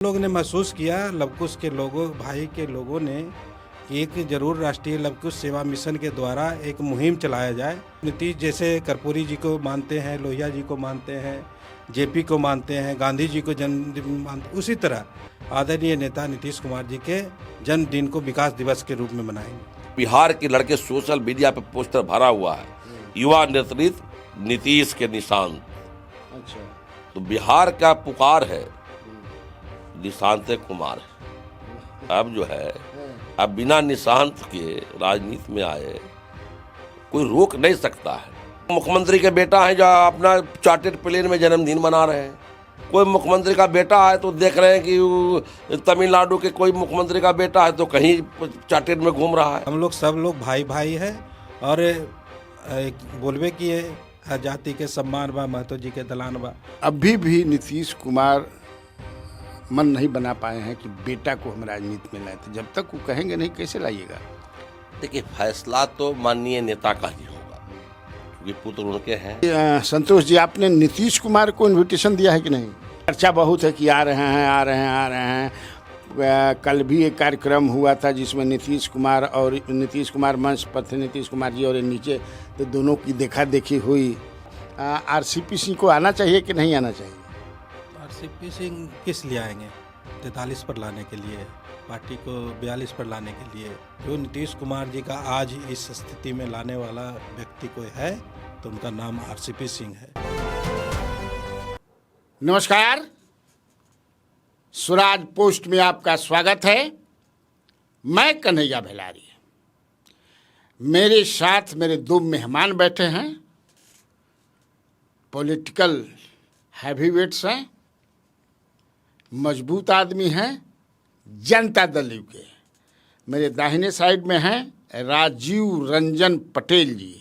लोग ने महसूस किया, लवकुश के लोगों, भाई के लोगों ने, कि एक जरूर राष्ट्रीय लवकुश सेवा मिशन के द्वारा एक मुहिम चलाया जाए। नीतीश जैसे कर्पूरी जी को मानते हैं, लोहिया जी को मानते हैं, जेपी को मानते हैं, गांधी जी को जन्मदिन मानते, उसी तरह आदरणीय नेता नीतीश कुमार जी के जन्मदिन को विकास दिवस के रूप में मनाएंगे। बिहार के लड़के सोशल मीडिया पे पोस्टर भरा हुआ है, युवा नेतृत्व नीतीश के निशान। अच्छा, तो बिहार का पुकार है, निशांत कुमार है। अब जो है, अब बिना निशांत के राजनीति में आए कोई रोक नहीं सकता है। मुख्यमंत्री के बेटा है जो अपना चार्टेड प्लेन में जन्मदिन मना रहे हैं। कोई मुख्यमंत्री का बेटा है तो देख रहे हैं कि तमिलनाडु के कोई मुख्यमंत्री का बेटा है तो कहीं चार्टेड में घूम रहा है। हम लोग सब लोग भाई भाई है और बोलबे किए जाति के सम्मान बा, महतो जी के दलान बा। अभी भी नीतीश कुमार मन नहीं बना पाए हैं कि बेटा को हम राजनीति में लाए। तो जब तक वो कहेंगे नहीं, कैसे लाइएगा? देखिए, फैसला तो माननीय नेता का ही होगा, क्योंकि पुत्र उनके हैं। संतोष जी, आपने नीतीश कुमार को इनविटेशन दिया है कि नहीं? चर्चा बहुत है कि आ रहे हैं। कल भी एक कार्यक्रम हुआ था जिसमें नीतीश कुमार मंच पर थे, नीतीश कुमार जी, और नीचे तो दोनों की देखा देखी हुई। आरसीपी सिंह को आना चाहिए कि नहीं आना चाहिए? आरसीपी सिंह किस लिए आएंगे? 43 पर लाने के लिए, पार्टी को 42 पर लाने के लिए। जो नीतीश कुमार जी का आज इस स्थिति में लाने वाला व्यक्ति कोई है तो उनका नाम आरसीपी सिंह है। नमस्कार, स्वराज पोस्ट में आपका स्वागत है। मैं कन्हैया भेलारी। मेरे साथ मेरे दो मेहमान बैठे हैं, पॉलिटिकल हैवीवेट्स हैं, मजबूत आदमी हैं, जनता दल यू के। मेरे दाहिने साइड में हैं राजीव रंजन पटेल जी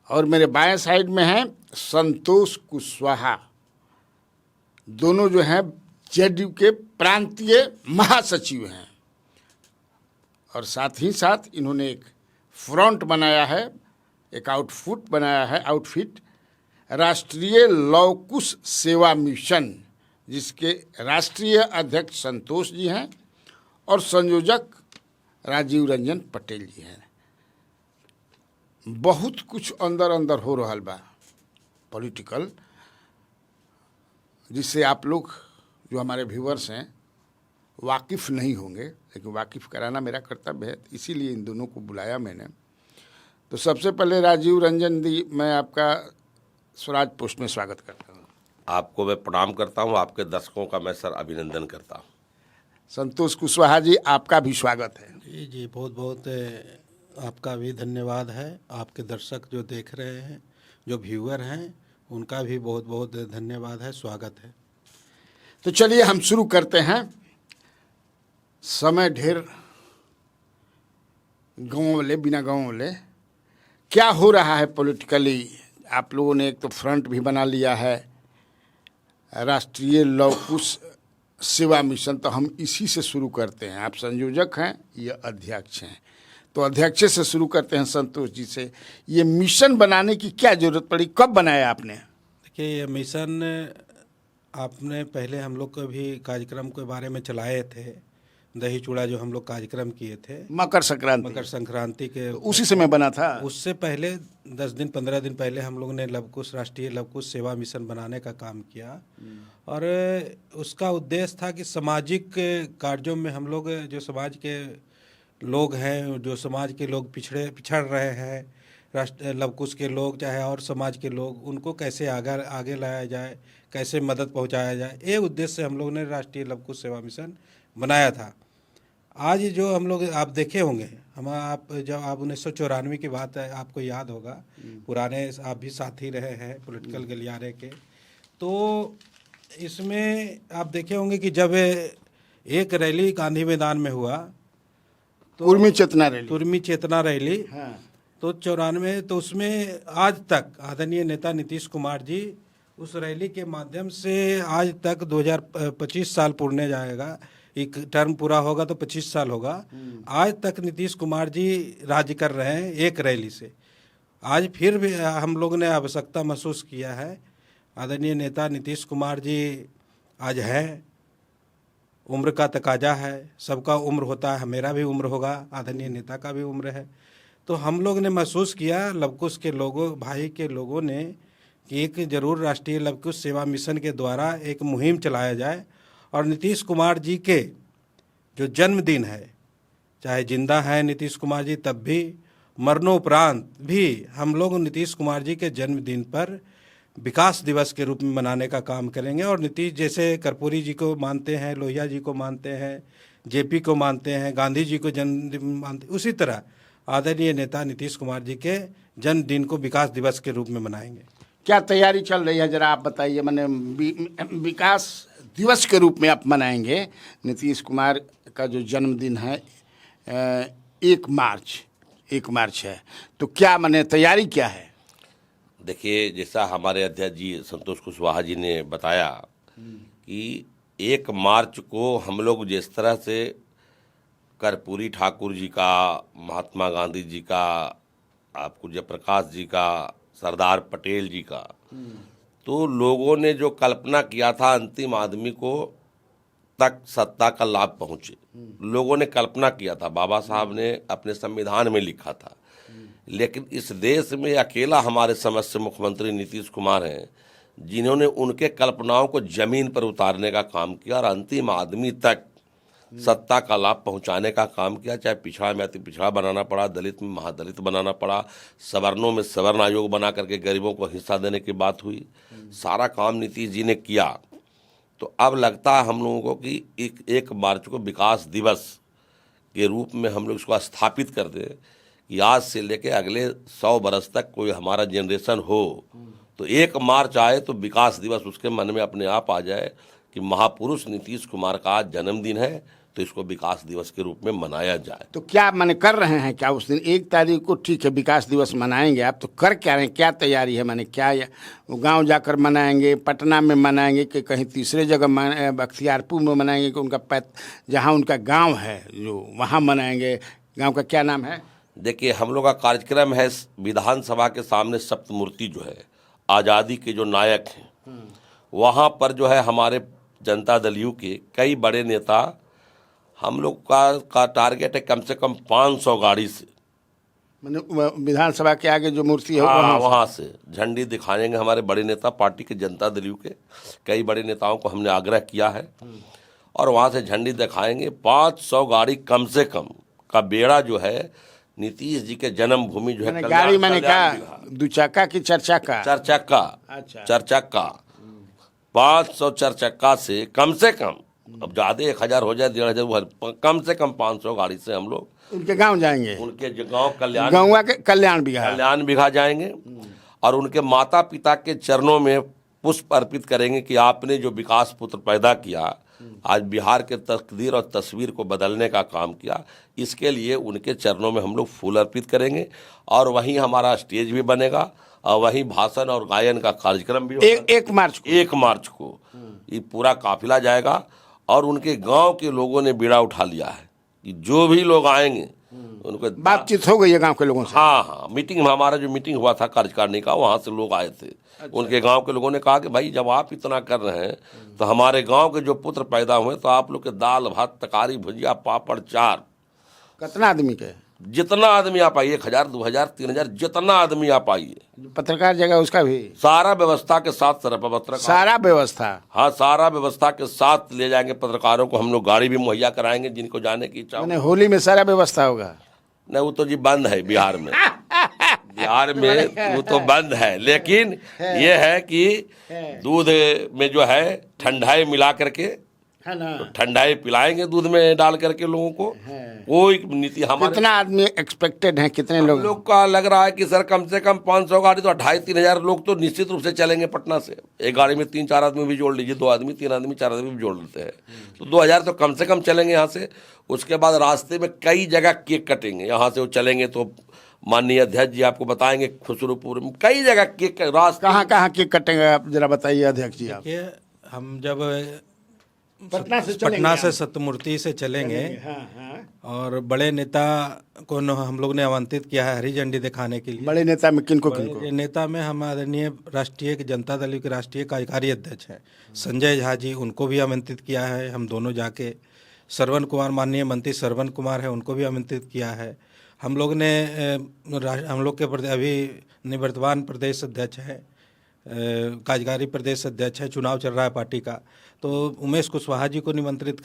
और मेरे बाएं साइड में हैं संतोष कुशवाहा। दोनों जो हैं जेडीयू के प्रांतीय महासचिव हैं और साथ ही साथ इन्होंने एक फ्रंट बनाया है, एक आउटफिट राष्ट्रीय लवकुश सेवा मिशन, जिसके राष्ट्रीय अध्यक्ष संतोष जी हैं और संयोजक राजीव रंजन पटेल जी हैं। बहुत कुछ अंदर हो रहा बा पॉलिटिकल, जिससे आप लोग जो हमारे व्यूअर्स हैं वाकिफ़ नहीं होंगे, लेकिन वाकिफ़ कराना मेरा कर्तव्य है, इसीलिए इन दोनों को बुलाया मैंने। तो सबसे पहले राजीव रंजन जी, मैं आपका स्वराज पोस्ट में स्वागत करता हूँ। आपको मैं प्रणाम करता हूँ, आपके दर्शकों का मैं सर अभिनंदन करता हूँ। संतोष कुशवाहा जी, आपका भी स्वागत है। जी, बहुत बहुत आपका भी धन्यवाद है। आपके दर्शक जो देख रहे हैं, जो व्यूअर हैं, उनका भी बहुत बहुत धन्यवाद है, स्वागत है। तो चलिए हम शुरू करते हैं। समय ढेर गाँव वाले, बिना गाँव वाले, क्या हो रहा है पॉलिटिकली? आप लोगों ने एक तो फ्रंट भी बना लिया है, राष्ट्रीय लवकुश सेवा मिशन। तो हम इसी से शुरू करते हैं। आप संयोजक हैं, ये अध्यक्ष हैं, तो अध्यक्ष से शुरू करते हैं संतोष जी से। ये मिशन बनाने की क्या जरूरत पड़ी, कब बनाया आपने? देखिए, ये मिशन आपने पहले हम लोग को भी कार्यक्रम के बारे में चलाए थे, दही चूड़ा जो हम लोग कार्यक्रम किए थे मकर संक्रांति के, तो उसी समय बना था। उससे पहले 10 दिन 15 दिन पहले हम लोग ने राष्ट्रीय लवकुश सेवा मिशन बनाने का काम किया और उसका उद्देश्य था कि सामाजिक कार्यों में हम लोग, जो समाज के लोग हैं, जो समाज के लोग पिछड़ रहे हैं, लवकुश के लोग चाहे और समाज के लोग, उनको कैसे आगे लाया जाए, कैसे मदद पहुंचाया जाए, ये उद्देश्य से हम लोग ने राष्ट्रीय लवकुश सेवा मिशन बनाया था। आज जो हम लोग आप देखे होंगे, जब आप 1994 की बात है, आपको याद होगा, पुराने आप भी साथी रहे हैं पॉलिटिकल गलियारे के, तो इसमें आप देखे होंगे कि जब एक रैली गांधी मैदान में हुआ, तो उर्मी चेतना रैली, हाँ। तो 94, तो उसमें आज तक आदरणीय नेता नीतीश कुमार जी उस रैली के माध्यम से आज तक 2025 साल पूर्णे जाएगा, एक टर्म पूरा होगा तो 25 साल होगा। आज तक नीतीश कुमार जी राज्य कर रहे हैं एक रैली से। आज फिर भी हम लोग ने आवश्यकता महसूस किया है, आदरणीय नेता नीतीश कुमार जी आज है, उम्र का तकाजा है, सबका उम्र होता है, मेरा भी उम्र होगा, आदरणीय नेता का भी उम्र है। तो हम लोग ने महसूस किया, लवकुश के लोगों, भाई के लोगों ने, कि एक जरूर राष्ट्रीय लवकुश सेवा मिशन के द्वारा एक मुहिम चलाया जाए और नीतीश कुमार जी के जो जन्मदिन है, चाहे जिंदा है नीतीश कुमार जी तब भी, मरणोपरांत भी हम लोग नीतीश कुमार जी के जन्मदिन पर विकास दिवस के रूप में मनाने का काम करेंगे। और नीतीश जैसे कर्पूरी जी को मानते हैं, लोहिया जी को मानते हैं, जेपी को मानते हैं, गांधी जी को जन्मदिन मानते, उसी तरह आदरणीय नेता नीतीश कुमार जी के जन्मदिन को विकास दिवस के रूप में मनाएंगे। क्या तैयारी चल रही है, जरा आप बताइए। मैंने विकास दिवस के रूप में आप मनाएंगे, नीतीश कुमार का जो जन्मदिन है 1 मार्च है, तो क्या मैंने तैयारी क्या है? देखिए, जैसा हमारे अध्यक्ष जी संतोष कुशवाहा जी ने बताया कि 1 मार्च को हम लोग जिस तरह से कर्पूरी ठाकुर जी का, महात्मा गांधी जी का, आपको जयप्रकाश जी का, सरदार पटेल जी का, तो लोगों ने जो कल्पना किया था अंतिम आदमी को तक सत्ता का लाभ पहुंचे, लोगों ने कल्पना किया था, बाबा साहब ने अपने संविधान में लिखा था। लेकिन इस देश में अकेला हमारे समझ से मुख्यमंत्री नीतीश कुमार हैं जिन्होंने उनके कल्पनाओं को जमीन पर उतारने का काम किया और अंतिम आदमी तक सत्ता का लाभ पहुंचाने का काम किया। चाहे पिछड़ा में अति पिछड़ा बनाना पड़ा, दलित में महादलित बनाना पड़ा, सवर्णों में सवर्ण आयोग बना करके गरीबों को हिस्सा देने की बात हुई, सारा काम नीतीश जी ने किया। तो अब लगता है हम लोगों को कि 1 मार्च को विकास दिवस के रूप में हम लोग इसको स्थापित कर दें कि आज से लेके अगले 100 बरस तक कोई हमारा जनरेशन हो तो 1 मार्च आए तो विकास दिवस उसके मन में अपने आप आ जाए कि महापुरुष नीतीश कुमार का आज जन्मदिन है, तो इसको विकास दिवस के रूप में मनाया जाए। तो क्या मैंने कर रहे हैं क्या उस दिन 1 तारीख को? ठीक है, विकास दिवस मनाएंगे आप, तो कर क्या रहे हैं, क्या तैयारी है? मैंने क्या वो गांव जाकर मनाएंगे, पटना में मनाएंगे कि कहीं तीसरे जगह बख्तियारपुर में मनाएंगे कि उनका जहां उनका गांव है जो वहां मनाएंगे? गांव का क्या नाम है? देखिए, हम लोग का कार्यक्रम है विधानसभा के सामने सप्तमूर्ति जो है, आज़ादी के जो नायक हैं, वहाँ पर जो है हमारे जनता दल यू के कई बड़े नेता, हम लोग का टारगेट है कम से कम 500 गाड़ी से, मैंने विधानसभा के आगे जो मूर्ति है वहाँ से झंडी दिखाएंगे। हमारे बड़े नेता पार्टी के जनता दल यू के कई बड़े नेताओं को हमने आग्रह किया है और वहाँ से झंडी दिखाएंगे। 500 गाड़ी कम से कम का बेड़ा जो है नीतीश जी के जन्मभूमि जो है, गाड़ी मैंने कहा 2 चक्का की 4 चक्का? 4 चक्का। अच्छा, 4 चक्का 500 4 चक्का से कम, अब ज़्यादा 1000 हो जाए 1500, कम से कम 500 गाड़ी से हम लोग उनके गांव जाएंगे, उनके गांव कल्याण बिघा जाएंगे और उनके माता पिता के चरणों में पुष्प अर्पित करेंगे कि आपने जो विकास पुत्र पैदा किया, आज बिहार के तकदीर और तस्वीर को बदलने का काम किया, इसके लिए उनके चरणों में हम लोग फूल अर्पित करेंगे। और वहीं हमारा स्टेज भी बनेगा और वहीं भाषण और गायन का कार्यक्रम भी होगा। 1 मार्च को ये पूरा काफिला जाएगा और उनके गांव के लोगों ने बीड़ा उठा लिया है कि जो भी लोग आएंगे उनको बातचीत हो गई है गांव के लोगों से। हाँ, मीटिंग में हमारा जो मीटिंग हुआ था कार्यकारिणी का, वहाँ से लोग आए थे। अच्छा। उनके गांव के लोगों ने कहा कि भाई जब आप इतना कर रहे हैं तो हमारे गांव के जो पुत्र पैदा हुए तो आप लोग के दाल भात तकारी भुजिया पापड़ चार, कितना आदमी के, जितना आदमी आप आइए, 1000 2000 3000 जितना आदमी आप आइए, पत्रकार जगह उसका भी सारा व्यवस्था के साथ पत्रकार, सारा व्यवस्था, हाँ सारा व्यवस्था के साथ ले जाएंगे। पत्रकारों को हम लोग गाड़ी भी मुहैया कराएंगे जिनको जाने की इच्छा। होली में सारा व्यवस्था होगा? नहीं, वो तो जी बंद है बिहार में। बिहार में वो तो बंद है, लेकिन ये है कि दूध में जो है ठंडाई मिला करके, है ना, तो ठंडाई पिलाएंगे दूध में डाल करके लोगों को। कोई नीति हमारे, कितना आदमी एक्सपेक्टेड है, कितने लोग का लग रहा है कि सर कम से कम 500 गाड़ी तो 2500-3000 लोग तो निश्चित रूप से चलेंगे पटना से। एक गाड़ी में 3-4 आदमी भी जोड़ लीजिए, 2 आदमी 3 आदमी 4 आदमी भी जोड़ लेते हैं तो 2000 तो कम से कम चलेंगे यहाँ से। उसके बाद रास्ते में कई जगह केक कटेंगे, यहाँ से वो चलेंगे तो माननीय अध्यक्ष जी आपको बताएंगे खुसरूपुर में कई जगह केक, रास्ते कहाँ केक कटेंगे आप जरा बताइए अध्यक्ष जी। आप हम जब पटना से चलेंगे पटना से आप? सत्यमूर्ति से चलेंगे। हाँ हाँ। और बड़े नेता को हम लोग ने आमंत्रित किया है हरी झंडी दिखाने के लिए। बड़े नेता में किनको किनको? बड़े नेता में हम आदरणीय राष्ट्रीय जनता दल के राष्ट्रीय कार्यकारी अध्यक्ष हैं संजय झा जी, उनको भी आमंत्रित किया है। हम दोनों जाके श्रवण कुमार, माननीय मंत्री श्रवण कुमार है, उनको भी आमंत्रित किया है। हम लोग ने हम लोग के अभी निवर्तमान प्रदेश अध्यक्ष हैं, कार्यकारी प्रदेश अध्यक्ष है, चुनाव चल रहा है पार्टी का, तो उमेश कुशवाहा जी को आमंत्रित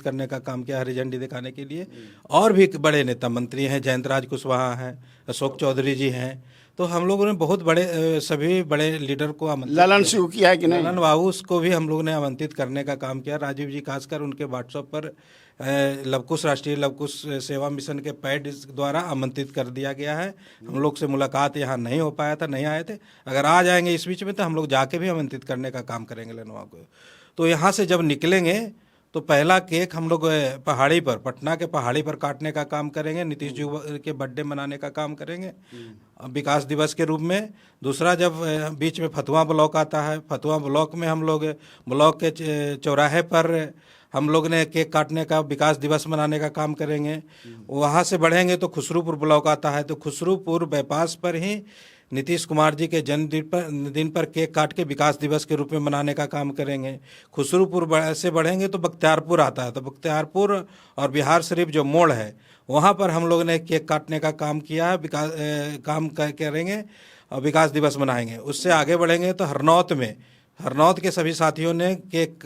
करने का काम किया हरी झंडी दिखाने के लिए। और भी बड़े नेता मंत्री हैं, जयंत राज कुशवाहा हैं, अशोक चौधरी जी हैं। तो हम लोगों ने बहुत बड़े सभी बड़े लीडर को आमंत्रित ललन सिंह किया है कि नहीं? ललन बाबू को भी हम लोग ने आमंत्रित करने का काम किया। राजीव जी खासकर उनके व्हाट्सएप पर लवकुश राष्ट्रीय लवकुश सेवा मिशन के पैड द्वारा आमंत्रित कर दिया गया है। हम लोग से मुलाकात यहाँ नहीं हो पाया था, नहीं आए थे। अगर आ जाएंगे इस बीच में तो हम लोग जाके भी आमंत्रित करने का काम करेंगे लनवा को। तो यहाँ से जब निकलेंगे तो पहला केक हम लोग पहाड़ी पर, पटना के पहाड़ी पर काटने का काम करेंगे। नीतीश जी के बर्थडे मनाने का काम करेंगे विकास दिवस के रूप में। दूसरा, जब बीच में फतुआ ब्लॉक आता है, फतुआ ब्लॉक में हम लोग ब्लॉक के चौराहे पर हम लोग ने केक काटने का, विकास दिवस मनाने का काम करेंगे। वहाँ से बढ़ेंगे तो खुसरूपुर ब्लॉक आता है, तो खुसरूपुर बाईपास पर ही नीतीश कुमार जी के जन्मदिन पर केक काट के विकास दिवस के रूप में मनाने का काम करेंगे। खुसरूपुर से बढ़ेंगे तो बख्तियारपुर आता है, तो बख्तियारपुर और बिहार शरीफ जो मोड़ है वहाँ पर हम लोग ने केक काटने का काम किया है, करेंगे और विकास दिवस मनाएंगे। उससे आगे बढ़ेंगे तो हरनौत के सभी साथियों ने केक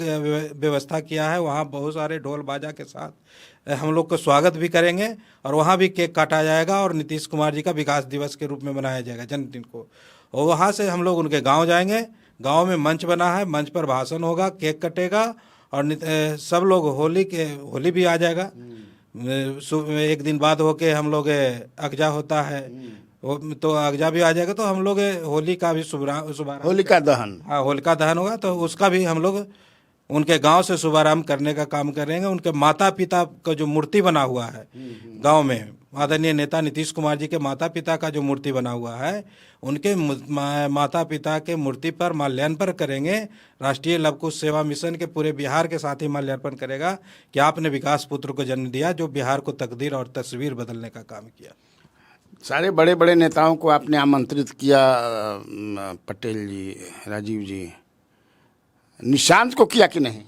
व्यवस्था किया है। वहाँ बहुत सारे ढोल बाजा के साथ हम लोग को स्वागत भी करेंगे और वहाँ भी केक काटा जाएगा और नीतीश कुमार जी का विकास दिवस के रूप में मनाया जाएगा जन्मदिन को। और वहाँ से हम लोग उनके गांव जाएंगे। गांव में मंच बना है, मंच पर भाषण होगा, केक कटेगा और सब लोग होली भी आ जाएगा। एक दिन बाद होके हम लोग अगजा होता है, तो अगजा भी आ जाएगा। तो हम लोग होली का भी होलिका दहन, हाँ होलिका दहन होगा, तो उसका भी हम लोग उनके गांव से शुभारंभ करने का काम करेंगे। उनके माता पिता का जो मूर्ति बना हुआ है गांव में, आदरणीय नेता नीतीश कुमार जी के माता पिता का जो मूर्ति बना हुआ है, उनके माता पिता के मूर्ति पर माल्यार्पण करेंगे। राष्ट्रीय लवकुश सेवा मिशन के पूरे बिहार के साथ ही माल्यार्पण करेगा कि आपने विकास पुत्र को जन्म दिया जो बिहार को तकदीर और तस्वीर बदलने का काम किया। सारे बड़े बड़े नेताओं को आपने आमंत्रित किया, पटेल जी, राजीव जी, निशांत को किया कि नहीं?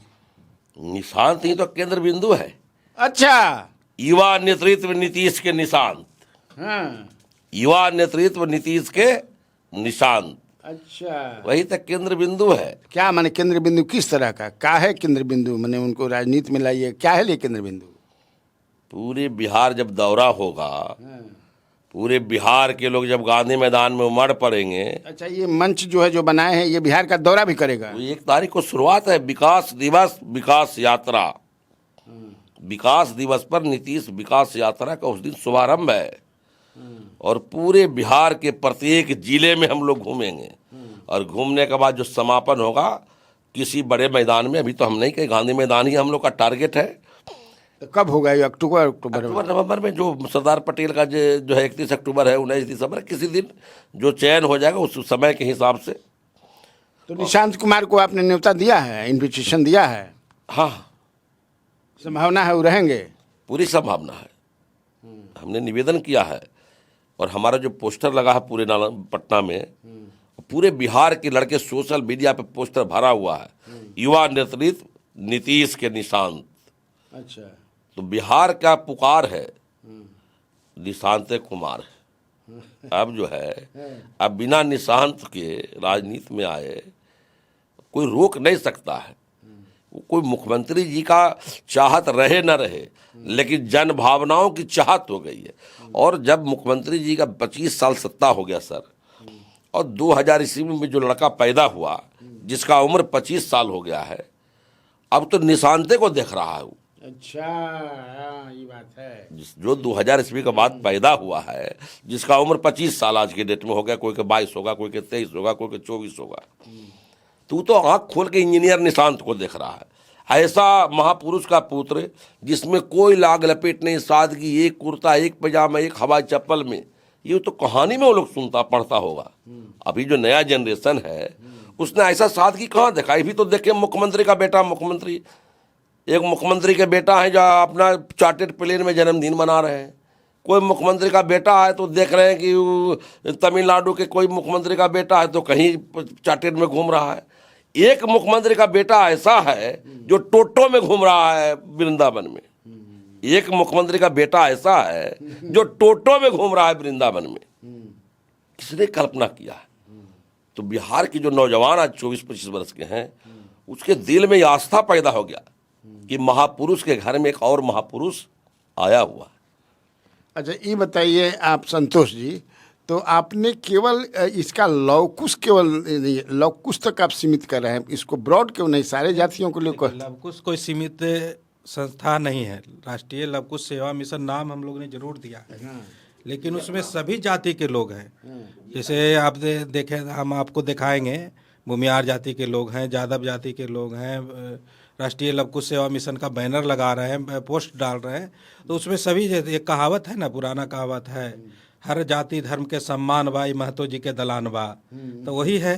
निशांत ही तो केंद्र बिंदु है। अच्छा, युवा नेतृत्व नीतीश के निशांत। हाँ, युवा नेतृत्व नीतीश के निशांत, अच्छा, वही तक केंद्र बिंदु है। क्या माने केंद्र बिंदु किस तरह का है केंद्र बिंदु? मैंने उनको राजनीति में लाइए, क्या है लिए केंद्र बिंदु? पूरे बिहार जब दौरा होगा, पूरे बिहार के लोग जब गांधी मैदान में उमड़ पड़ेंगे। अच्छा, ये मंच जो है, जो बनाए हैं, ये बिहार का दौरा भी करेगा? तो 1 तारीख को शुरुआत है विकास दिवस, विकास यात्रा। विकास दिवस पर नीतीश विकास यात्रा का उस दिन शुभारंभ है और पूरे बिहार के प्रत्येक जिले में हम लोग घूमेंगे और घूमने के बाद जो समापन होगा किसी बड़े मैदान में, अभी तो हम नहीं कहे, गांधी मैदान ही हम लोग का टारगेट है। तो कब होगा ये? अक्टूबर नवंबर में, जो सरदार पटेल का जो है 31 अक्टूबर है, 19 दिसंबर, किसी दिन जो चयन हो जाएगा उस समय के हिसाब से। तो निशांत कुमार को आपने न्योता दिया है, इन्विटेशन दिया है? हाँ, संभावना है वो रहेंगे? पूरी संभावना है। हमने निवेदन किया है और हमारा जो पोस्टर लगा है पूरे पटना में, पूरे बिहार के लड़के सोशल मीडिया पे पोस्टर भरा हुआ है, युवा नेतृत्व नीतीश के निशांत। अच्छा, तो बिहार का पुकार है, निशांत कुमार है। अब जो है, अब बिना निशांत के राजनीति में आए कोई रोक नहीं सकता है। कोई मुख्यमंत्री जी का चाहत रहे न रहे, लेकिन जन भावनाओं की चाहत हो गई है। और जब मुख्यमंत्री जी का 25 साल सत्ता हो गया सर, और 2000 ईस्वी में जो लड़का पैदा हुआ जिसका उम्र 25 साल हो गया है, अब तो निशांते को देख रहा है वो। अच्छा, ये बात है। जो 2000 ईस्वी के बाद पैदा हुआ है, जिसका उम्र 25 साल आज के डेट में हो गया, कोई के 22 होगा, कोई के 23 होगा, कोई के 24 होगा, तो आंख खोल के इंजीनियर निशांत को देख रहा है। ऐसा महापुरुष का पुत्र जिसमें कोई लाग लपेट नहीं, सादगी, एक कुर्ता, एक पैजामा, एक हवाई चप्पल में, ये तो कहानी में वो लोग सुनता पढ़ता होगा। अभी जो नया जनरेशन है उसने ऐसा सादगी कहाँ देखा? भी तो देखे मुख्यमंत्री का बेटा मुख्यमंत्री, एक मुख्यमंत्री के बेटा है जो अपना चार्टेड प्लेन में जन्मदिन मना रहे हैं, कोई मुख्यमंत्री का बेटा है तो देख रहे हैं कि तमिलनाडु के कोई मुख्यमंत्री का बेटा है तो कहीं चार्टेड में घूम रहा है। एक मुख्यमंत्री का बेटा ऐसा है जो टोटो में घूम रहा है वृंदावन में। एक मुख्यमंत्री का बेटा ऐसा है जो टोटो में घूम रहा है वृंदावन में। किसने कल्पना किया है? तो बिहार की जो नौजवान आज 24-25 वर्ष के हैं, उसके दिल में ये आस्था पैदा हो गया कि महापुरुष के घर में एक और महापुरुष आया हुआ है। अच्छा, ये बताइए आप संतोष जी, तो आपने केवल इसका लवकुश केवल लवकुश तक आप सीमित कर रहे हैं, इसको ब्रॉड क्यों नहीं सारे जातियों को लेकर? लवकुश कोई सीमित संस्था नहीं है। राष्ट्रीय लवकुश सेवा मिशन नाम हम लोग ने जरूर दिया है, लेकिन उसमें सभी जाति के लोग हैं। जैसे आप देखें, हम आपको दिखाएंगे, भूमिहार जाति के लोग हैं, यादव जाति के लोग हैं, राष्ट्रीय लवकुश सेवा मिशन का बैनर लगा रहे हैं, पोस्ट डाल रहे हैं। तो उसमें सभी, एक कहावत है ना, पुराना कहावत है, हर जाति धर्म के सम्मान बा, महतो जी के दलान बा। तो वही है,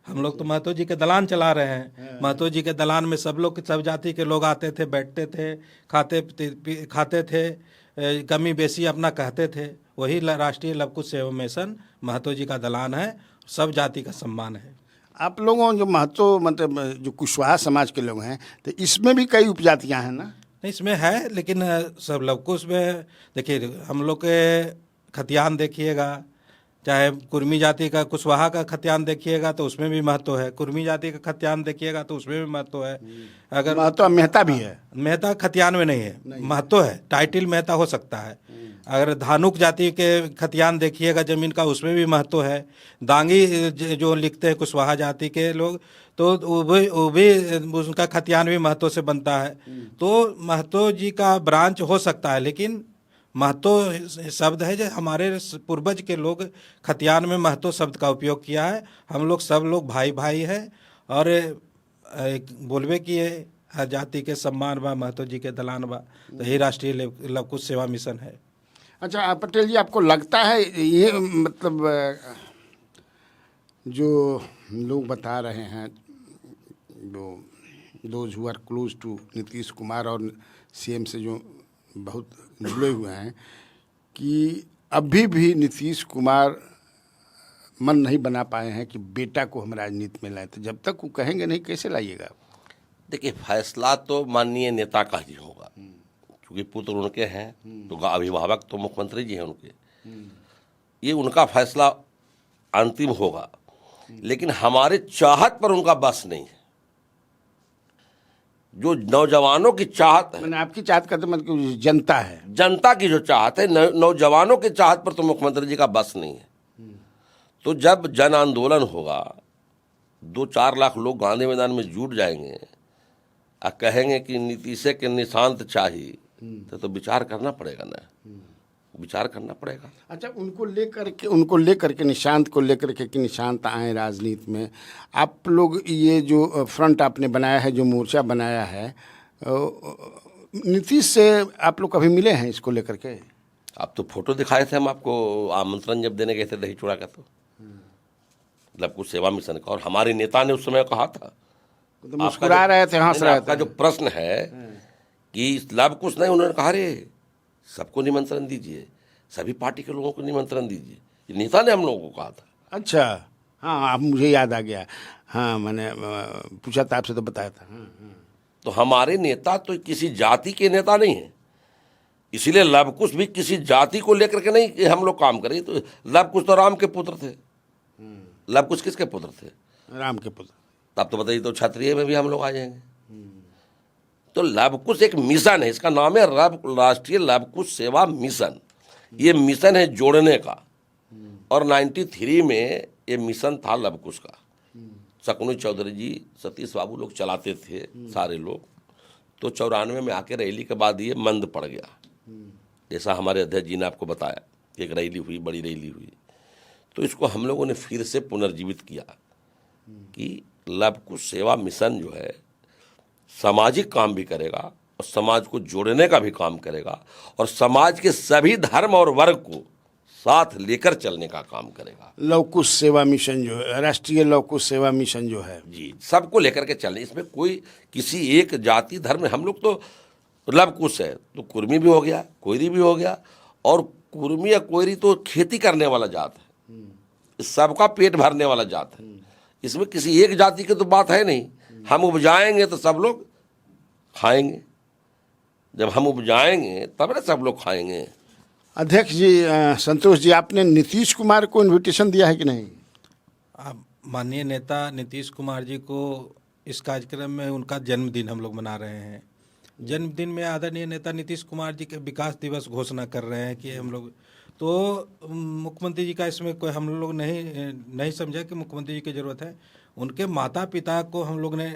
हम लोग तो महतो जी के दलान चला रहे हैं। महतो जी के दलान में सब लोग, सब जाति के लोग आते थे, बैठते थे, खाते थे, कमी बेसी अपना कहते थे। वही राष्ट्रीय लवकुश सेवा मिशन महतो जी का दलान है, सब जाति का सम्मान है। आप लोगों जो महतो मतलब जो कुशवाहा समाज के लोग हैं, तो इसमें भी कई उपजातियां हैं ना? नहीं, इसमें है, लेकिन सब लवकुश में देखिए, हम लोग के खतियान देखिएगा, चाहे कुर्मी जाति का कुशवाहा का खतियान देखिएगा तो उसमें भी महत्व है, कुर्मी जाति का खतियान देखिएगा तो उसमें भी महत्व है। अगर महतो मेहता भी है, मेहता खतियान में नहीं है, महत्व है, टाइटल मेहता हो सकता है। अगर धानुक जाति के खतियान देखिएगा जमीन का, उसमें भी महत्व है। दांगी जो लिखते हैं कुशवाहा जाति के लोग, तो वो भी उनका खतियान भी महत्व से बनता है। तो महतो जी का ब्रांच हो सकता है, लेकिन महतो शब्द है जो हमारे पूर्वज के लोग खतियान में महतो शब्द का उपयोग किया है। हम लोग सब लोग भाई भाई हैं, और बोलबे किए हर जाति के सम्मान बा, महतो जी के दलान बा। तो यही राष्ट्रीय लवकुश सेवा मिशन है। अच्छा पटेल जी, आपको लगता है ये मतलब जो लोग बता रहे हैं, जो those who are close to Nitish Kumar और सीएम से जो बहुत जुड़े हुए हैं, कि अभी भी नीतीश कुमार मन नहीं बना पाए हैं कि बेटा को हम राजनीति में लाएं। तो जब तक वो कहेंगे नहीं, कैसे लाइएगा? देखिए, फैसला तो माननीय नेता का ही होगा, क्योंकि पुत्र उनके हैं, तो अभिभावक तो मुख्यमंत्री जी हैं उनके। ये उनका फैसला अंतिम होगा, लेकिन हमारे चाहत पर उनका बस नहीं है। जो नौजवानों की चाहत है, मैंने आपकी चाहत का तो मतलब जनता है, जनता की जो चाहत है, नौजवानों की चाहत पर तो मुख्यमंत्री जी का बस नहीं है। तो जब जन आंदोलन होगा, 2-4 लाख लोग गांधी मैदान में जुट जाएंगे और कहेंगे कि नीतीश के निशांत चाहिए, तो विचार करना पड़ेगा ना, विचार करना पड़ेगा। अच्छा, उनको लेकर के निशांत को लेकर के कि निशांत आए राजनीति में, आप लोग ये जो फ्रंट आपने बनाया है, जो मोर्चा बनाया है, नीतीश से आप लोग कभी मिले हैं इसको लेकर के? आप तो फोटो दिखाए थे हम आपको, आमंत्रण जब देने गए थे दही चूड़ा का, तो लवकुश सेवा मिशन का, और हमारे नेता ने उस समय कहा था, तो मुस्कुरा रहे थे, हंस रहे थे। आपका जो प्रश्न है कि लवकुश नहीं, उन्होंने कहा रे सबको निमंत्रण दीजिए, सभी पार्टी के लोगों को निमंत्रण दीजिए, ये नेता ने हम लोगों को कहा था। अच्छा, हाँ, अब मुझे याद आ गया। हाँ, मैंने पूछा था आपसे तो बताया था। तो हमारे नेता तो किसी जाति के नेता नहीं है, इसीलिए लवकुश भी किसी जाति को लेकर के नहीं कि हम लोग काम करें। तो लवकुश तो राम के पुत्र थे। लवकुश किसके पुत्र थे? राम के पुत्र। तब तो बताइए, तो क्षत्रिय में भी हम लोग आ जाएंगे। तो लवकुश एक मिशन है, इसका नाम है राष्ट्रीय लवकुश सेवा मिशन। ये मिशन है जोड़ने का, और 93 में ये मिशन था लवकुश का। शकुनी चौधरी जी, सतीश बाबू लोग चलाते थे सारे लोग। तो 94 में आके रैली के बाद ये मंद पड़ गया, जैसा हमारे अध्यक्ष जी ने आपको बताया, एक रैली हुई, बड़ी रैली हुई। तो इसको हम लोगों ने फिर से पुनर्जीवित किया कि लवकुश सेवा मिशन जो है सामाजिक काम भी करेगा और समाज को जोड़ने का भी काम करेगा, और समाज के सभी धर्म और वर्ग को साथ लेकर चलने का काम करेगा। लवकुश सेवा मिशन जो है, राष्ट्रीय लवकुश सेवा मिशन जो है, जी, सबको लेकर के चलने, इसमें कोई किसी एक जाति धर्म, हम लोग तो लवकुश है तो कुर्मी भी हो गया, कोयरी भी हो गया, और कुर्मी या कोयरी तो खेती करने वाला जात है, सबका पेट भरने वाला जात है। इसमें किसी एक जाति की तो बात है नहीं। हम उपजाएंगे तो सब लोग खाएंगे, जब हम उपजाएंगे तब ना सब लोग खाएंगे। अध्यक्ष जी, संतोष जी, आपने नीतीश कुमार को इनविटेशन दिया है कि नहीं? अब माननीय नेता नीतीश कुमार जी को इस कार्यक्रम में उनका जन्मदिन हम लोग मना रहे हैं। जन्मदिन में आदरणीय नेता नीतीश कुमार जी के विकास दिवस घोषणा कर रहे हैं कि हम लोग, तो मुख्यमंत्री जी का इसमें कोई हम लोग नहीं समझा कि मुख्यमंत्री जी की ज़रूरत है। उनके माता पिता को हम लोग ने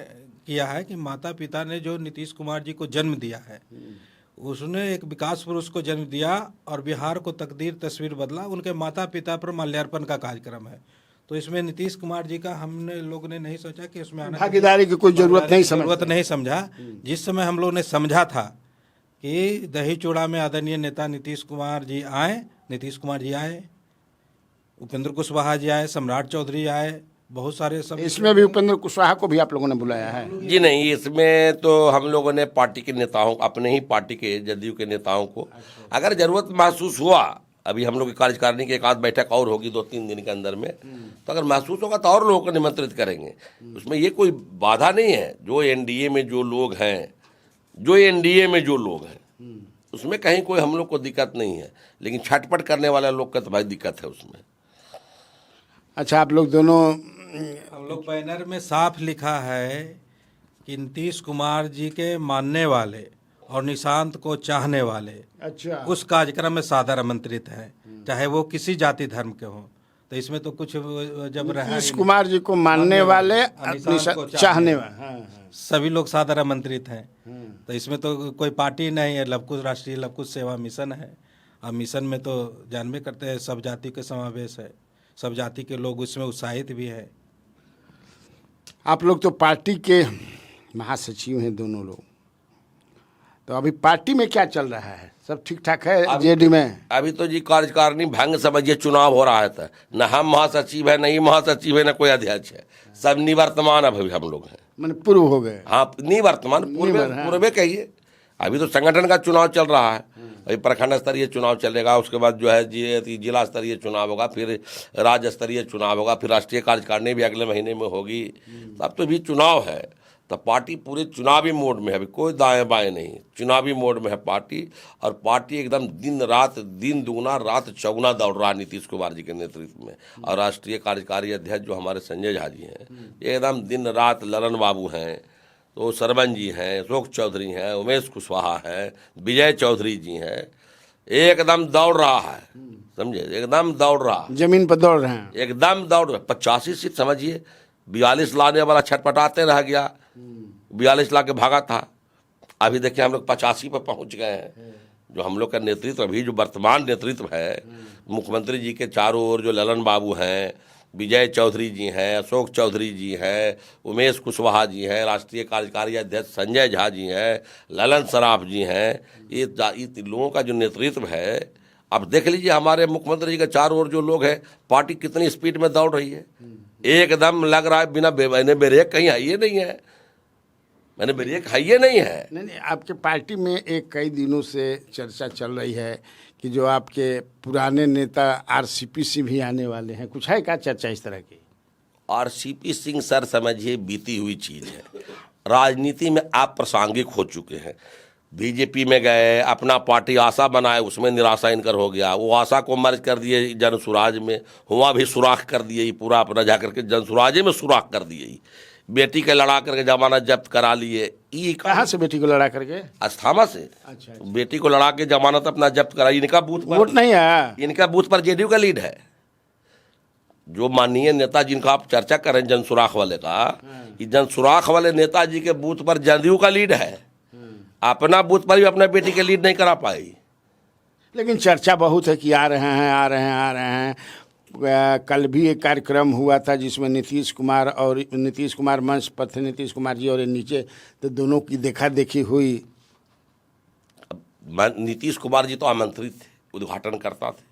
किया है कि माता पिता ने जो नीतीश कुमार जी को जन्म दिया है, उसने एक विकास पुरुष को जन्म दिया और बिहार को तकदीर तस्वीर बदला। उनके माता पिता पर माल्यार्पण का कार्यक्रम है, तो इसमें नीतीश कुमार जी का हमने लोग ने नहीं सोचा कि इसमें भागीदारी की कोई जरूरत नहीं समझा। जिस समय हम लोग ने समझा था कि दही चूड़ा में आदरणीय नेता नीतीश कुमार जी आए, उपेंद्र कुशवाहा जी आए, सम्राट चौधरी आए, बहुत सारे सब। इसमें भी उपेंद्र कुशवाहा को भी आप लोगों ने बुलाया है? जी नहीं, इसमें तो हम लोगों ने पार्टी के नेताओं, अपने ही पार्टी के जदयू के नेताओं को, अगर जरूरत महसूस हुआ, अभी हम लोग की कार्यकारिणी की एक आध बैठक और होगी 2-3 दिन के अंदर में, तो अगर महसूस होगा तो और लोगों को निमंत्रित करेंगे। उसमें ये कोई बाधा नहीं है। जो एनडीए में जो लोग हैं, उसमें कहीं कोई हम लोग को दिक्कत नहीं है, लेकिन छटपट करने वाले लोग का तो भाई दिक्कत है उसमें। अच्छा, आप लोग दोनों, हम लोग बैनर में साफ लिखा है कि नीतीश कुमार जी के मानने वाले और निशांत को चाहने वाले अच्छा, उस कार्यक्रम में सादर आमंत्रित हैं, चाहे वो किसी जाति धर्म के हों। तो इसमें तो कुछ जब रहा नीतीश कुमार जी को मानने वाले, चाहने वाले, सभी लोग सादर आमंत्रित हैं। तो इसमें तो कोई पार्टी नहीं है, लवकुश राष्ट्रीय लवकुश सेवा मिशन है। और मिशन में तो जानबे करते हैं सब जाति के समावेश है, सब जाति के लोग उसमें उत्साहित भी है। आप लोग तो पार्टी के महासचिव हैं दोनों लोग, तो अभी पार्टी में क्या चल रहा है? सब ठीक ठाक है जेडी में? अभी तो जी कार्यकारिणी भंग समझिए, चुनाव हो रहा है, था न हम महासचिव है, नहीं महासचिव है, न कोई अध्यक्ष है, सब निवर्तमान अभी हम लोग हैं। मैंने पूर्व हो गए? हाँ, निवर्तमान, पूर्वे कहिए। अभी तो संगठन का चुनाव चल रहा है, अभी प्रखंड स्तरीय चुनाव चलेगा, उसके बाद जो है जिला स्तरीय चुनाव होगा, फिर राज्य स्तरीय चुनाव होगा, फिर राष्ट्रीय कार्यकारिणी भी अगले महीने में होगी। अब तो भी चुनाव है, तो पार्टी पूरे चुनावी मोड में है, अभी कोई दाएं बाएं नहीं, चुनावी मोड में है पार्टी। और पार्टी एकदम दिन रात, दिन दुगुना रात चौगुना दौड़ रहा है नीतीश कुमार जी के नेतृत्व में। और राष्ट्रीय कार्यकारी अध्यक्ष जो हमारे संजय झा जी हैं, एकदम दिन रात, ललन बाबू हैं, तो सरवन जी हैं, अशोक चौधरी हैं, उमेश कुशवाहा हैं, विजय चौधरी जी हैं, एकदम दौड़ रहा है, समझे, एकदम दौड़ रहा, जमीन पर दौड़ रहे हैं, एकदम दौड़ रहा। 85 सीट समझिए, 42 लाने वाला छटपटाते रह गया, 42 ला के भागा था। अभी देखिए हम लोग 85 पर पहुंच गए हैं। जो हम लोग का नेतृत्व, अभी जो वर्तमान नेतृत्व है, मुख्यमंत्री जी के चारों ओर जो ललन बाबू हैं, विजय चौधरी जी हैं, अशोक चौधरी जी हैं, उमेश कुशवाहा जी हैं, राष्ट्रीय कार्यकारी अध्यक्ष संजय झा जी हैं, ललन सराफ जी हैं, ये लोगों का जो नेतृत्व है, अब देख लीजिए हमारे मुख्यमंत्री जी के चारों ओर जो लोग हैं, पार्टी कितनी स्पीड में दौड़ रही है। एकदम लग रहा है बिना मैंने ब्रेक कहीं हाइए नहीं है, मैंने ब्रेक हाइए नहीं है। नहीं, आपके पार्टी में एक कई दिनों से चर्चा चल रही है कि जो आपके पुराने नेता आरसीपी सिंह भी आने वाले हैं, कुछ है क्या चर्चा इस तरह की? आरसीपी सिंह सर समझिए बीती हुई चीज़ है, राजनीति में आप प्रासंगिक हो चुके हैं। बीजेपी में गए, अपना पार्टी आशा बनाए, उसमें निराशा इनकर हो गया, वो आशा को मर्ज कर दिए जन सुराज में, हुआ भी सुराख कर दिए, पूरा अपना जा करके जन सुराजे में सुराख कर दिए। बेटी के लड़ा करके जमानत जब्त करा लिए। ये कहाँ से बेटी को लड़ा करके? अस्थामा से। अच्छा। बेटी को लड़ा के जमानत अपना जब्त कराई। इनका बूथ पर वोट नहीं है, इनका बूथ पर जेडीयू का लीड है। जो माननीय नेता जिनका आप चर्चा कर रहे हैं, जनसुराख वाले का, ये जनसुराख वाले नेताजी के बूथ पर जदयू का लीड है। अपना बूथ पर भी अपना बेटी के लीड नहीं करा पाई। लेकिन चर्चा बहुत है कि आ रहे हैं। कल भी एक कार्यक्रम हुआ था जिसमें नीतीश कुमार मंच पर थे, नीतीश कुमार जी और नीचे, तो दोनों की देखा देखी हुई। नीतीश कुमार जी तो आमंत्रित थे, उद्घाटन करता थे,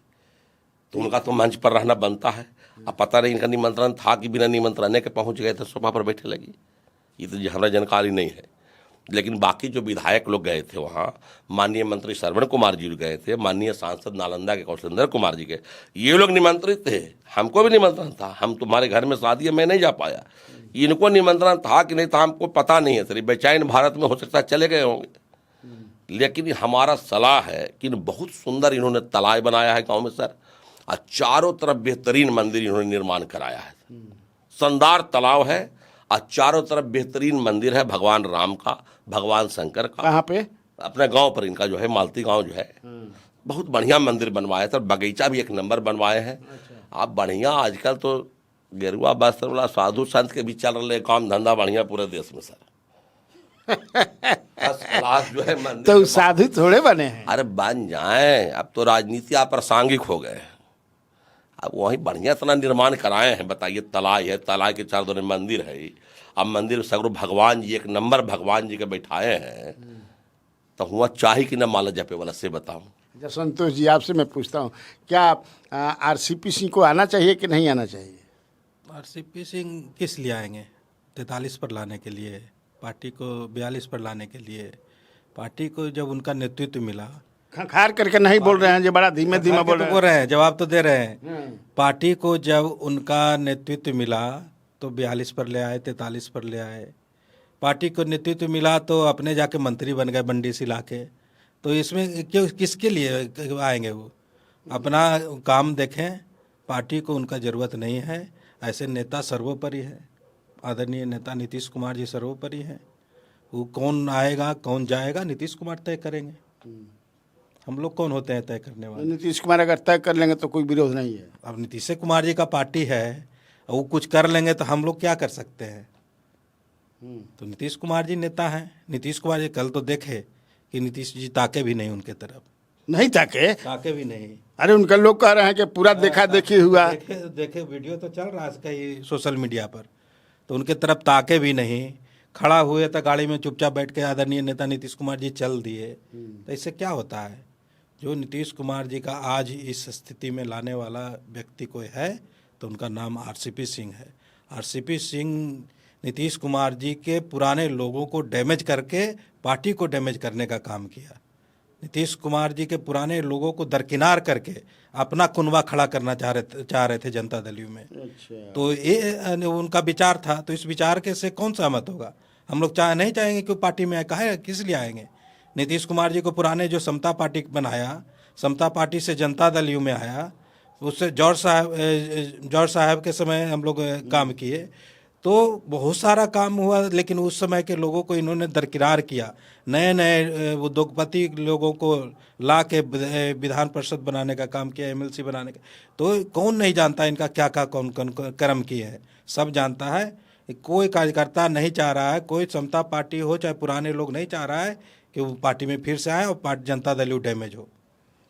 तो उनका तो मंच पर रहना बनता है। अब पता नहीं इनका निमंत्रण था कि बिना निमंत्रण के पहुंच गए थे, सोफा पर बैठे लगी, ये तो हमारा जानकारी नहीं है। लेकिन बाकी जो विधायक लोग गए थे वहाँ, माननीय मंत्री श्रवण कुमार जी गए थे, माननीय सांसद नालंदा के कौशलेंद्र कुमार जी के, ये लोग निमंत्रित थे। हमको भी निमंत्रण था, हम तुम्हारे घर में शादी है, मैं नहीं जा पाया। इनको निमंत्रण था कि नहीं था हमको पता नहीं है, सिर्फ बेचैन भारत में हो सकता है चले गए होंगे। लेकिन हमारा सलाह है कि बहुत सुंदर इन्होंने तालाब बनाया है गाँव में सर, और चारों तरफ बेहतरीन मंदिर इन्होंने निर्माण कराया है। शानदार तालाब है और चारों तरफ बेहतरीन मंदिर है, भगवान राम का, भगवान शंकर का। कहाँ पे? अपने गांव पर, इनका जो है मालती गांव जो है, बहुत बढ़िया मंदिर बनवाए सर, बगीचा भी एक नंबर बनवाए हैं। आप बढ़िया, आजकल तो गेरुआ वस्त्र वाला साधु संत के भी चल रहे काम धंधा बढ़िया पूरे देश में सर। फर्स्ट क्लास जो है मंदिर। तो साधु थोड़े बने हैं। अरे बन जाए, अब तो राजनीति अप्रासंगिक हो गए। अब वहीं बढ़िया इतना निर्माण कराए हैं, बताइए। तालाब है, तालाब के चारों तरफ मंदिर है, अब मंदिर सगरो भगवान जी, एक नंबर भगवान जी के बैठाए हैं, तो हुआ चाहे कि ना माला जपे वाला से बताऊं। अच्छा संतोष जी, आपसे मैं पूछता हूँ, क्या आरसीपी सिंह को आना चाहिए कि नहीं आना चाहिए? आरसीपी सिंह किस लिए आएंगे? 43 पर लाने के लिए, पार्टी को 42 पर लाने के लिए। पार्टी को जब उनका नेतृत्व मिला, खंखार करके नहीं बोल रहे हैं, जो बड़ा धीमे धीमे बोल रहे हैं। जवाब तो दे रहे हैं। पार्टी को जब उनका नेतृत्व मिला तो 42 पर ले आए, 43 पर ले आए। पार्टी को नेतृत्व मिला तो अपने जाके मंत्री बन गए बंडी से लाके। तो इसमें क्यों, किसके लिए आएंगे वो? अपना काम देखें, पार्टी को उनका ज़रूरत नहीं है। ऐसे नेता सर्वोपरि है, आदरणीय नेता नीतीश कुमार जी सर्वोपरि हैं। वो कौन आएगा कौन जाएगा नीतीश कुमार तय करेंगे। हम लोग कौन होते हैं तय करने वाले? नीतीश कुमार अगर तय कर लेंगे तो कोई विरोध नहीं है। अब नीतीश कुमार जी का पार्टी है, वो कुछ कर लेंगे तो हम लोग क्या कर सकते हैं? तो नीतीश कुमार जी नेता हैं। नीतीश कुमार जी कल तो देखे कि नीतीश जी ताके भी नहीं उनके तरफ, नहीं ताके भी नहीं। अरे उनका लोग कह रहे हैं कि पूरा देखा देखी हुआ। देखे वीडियो तो चल रहा है कहीं सोशल मीडिया पर, तो उनके तरफ ताके भी नहीं। खड़ा हुए तो गाड़ी में चुपचाप बैठ के आदरणीय नेता नीतीश कुमार जी चल दिए। तो इससे क्या होता है? जो नीतीश कुमार जी का आज इस स्थिति में लाने वाला व्यक्ति कोई है तो उनका नाम आरसीपी सिंह है। आरसीपी सिंह नीतीश कुमार जी के पुराने लोगों को डैमेज करके पार्टी को डैमेज करने का काम किया। नीतीश कुमार जी के पुराने लोगों को दरकिनार करके अपना कुनबा खड़ा करना चाह रहे थे जनता दल यू में। अच्छा। तो ये उनका विचार था। तो इस विचार के से कौन सहमत होगा? हम लोग नहीं चाहेंगे कि पार्टी में आए। काहे, किस लिए आएंगे? नीतीश कुमार जी को पुराने जो समता पार्टी बनाया, समता पार्टी से जनता दल यू में आया, उससे जॉर्ज साहब के समय हम लोग काम किए, तो बहुत सारा काम हुआ। लेकिन उस समय के लोगों को इन्होंने दरकिनार किया। नए नए उद्योगपति लोगों को ला के विधान परिषद बनाने का काम किया, एमएलसी बनाने का। तो कौन नहीं जानता इनका क्या क्या कौन कौन कर्म किए हैं? सब जानता है। कोई कार्यकर्ता नहीं चाह रहा है, कोई समता पार्टी हो चाहे पुराने लोग, नहीं चाह रहा है कि वो पार्टी में फिर से आए और party Janata Dal you damage हो।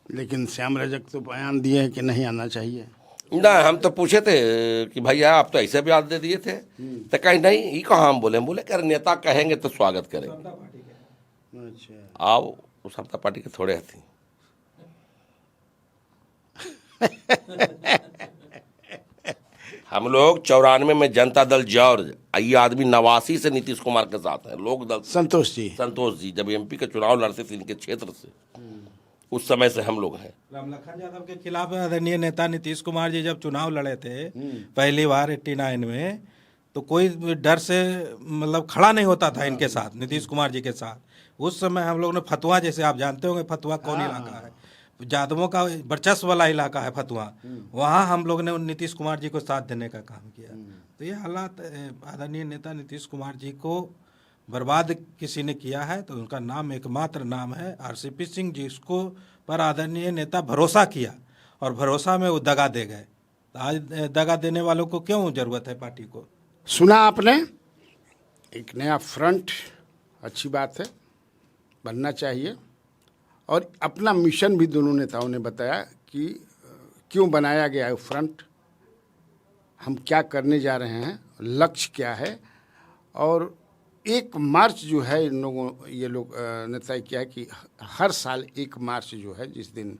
लेकिन श्याम रजक तो बयान दिए हैं कि नहीं आना चाहिए। ना, हम तो पूछे थे कि भैया आप तो ऐसे बयान दे दिए थे, तो कहीं नहीं, ये कहाँ हम बोले कि नेता कहेंगे तो स्वागत करेंगे। अच्छा। आओ, वो समता पार्टी के थोड़े थी। हम लोग 94 में जनता दल जॉर्ज, ये आदमी 89 से नीतीश कुमार के साथ है। लोक दल संतोष जी जब एमपी के चुनाव लड़ते थे इनके क्षेत्र से, उस समय से हम लोग हैं। रामलखन यादव के खिलाफ आदरणीय नेता नीतीश कुमार जी जब चुनाव लड़े थे पहली बार 89 में, तो कोई डर से मतलब खड़ा नहीं होता था इनके साथ, नीतीश कुमार जी के साथ। उस समय हम लोग ने फतुआ, जैसे आप जानते होंगे फतुआ कौन इलाका है, यादवों का वर्चस्व वाला इलाका है फतुआ, वहाँ हम लोग ने नीतीश कुमार जी को साथ देने का काम किया। तो ये हालात आदरणीय नेता नीतीश कुमार जी को बर्बाद किसी ने किया है, तो उनका नाम एकमात्र नाम है आरसीपी सिंह, जिसको पर आदरणीय नेता भरोसा किया और भरोसा में वो दगा दे गए। तो आज दगा देने वालों को क्यों ज़रूरत है पार्टी को? सुना आपने, एक नया फ्रंट, अच्छी बात है, बनना चाहिए। और अपना मिशन भी दोनों नेताओं ने बताया कि क्यों बनाया गया है फ्रंट, हम क्या करने जा रहे हैं, लक्ष्य क्या है। और 1 मार्च जो है इन लोगों, ये लोग ने तय किया है कि हर साल 1 मार्च जो है, जिस दिन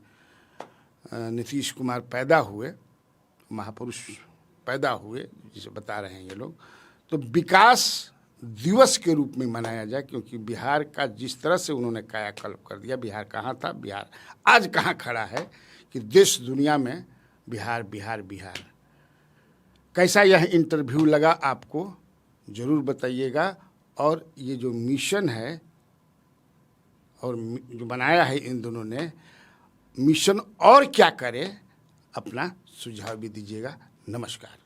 नीतीश कुमार पैदा हुए, महापुरुष पैदा हुए जिसे बता रहे हैं ये लोग, तो विकास दिवस के रूप में मनाया जाए, क्योंकि बिहार का जिस तरह से उन्होंने कायाकल्प कर दिया, बिहार कहाँ था, बिहार आज कहाँ खड़ा है कि देश दुनिया में बिहार बिहार बिहार। कैसा यह इंटरव्यू लगा आपको ज़रूर बताइएगा, और ये जो मिशन है और जो बनाया है इन दोनों ने, मिशन और क्या करे अपना सुझाव भी दीजिएगा। नमस्कार।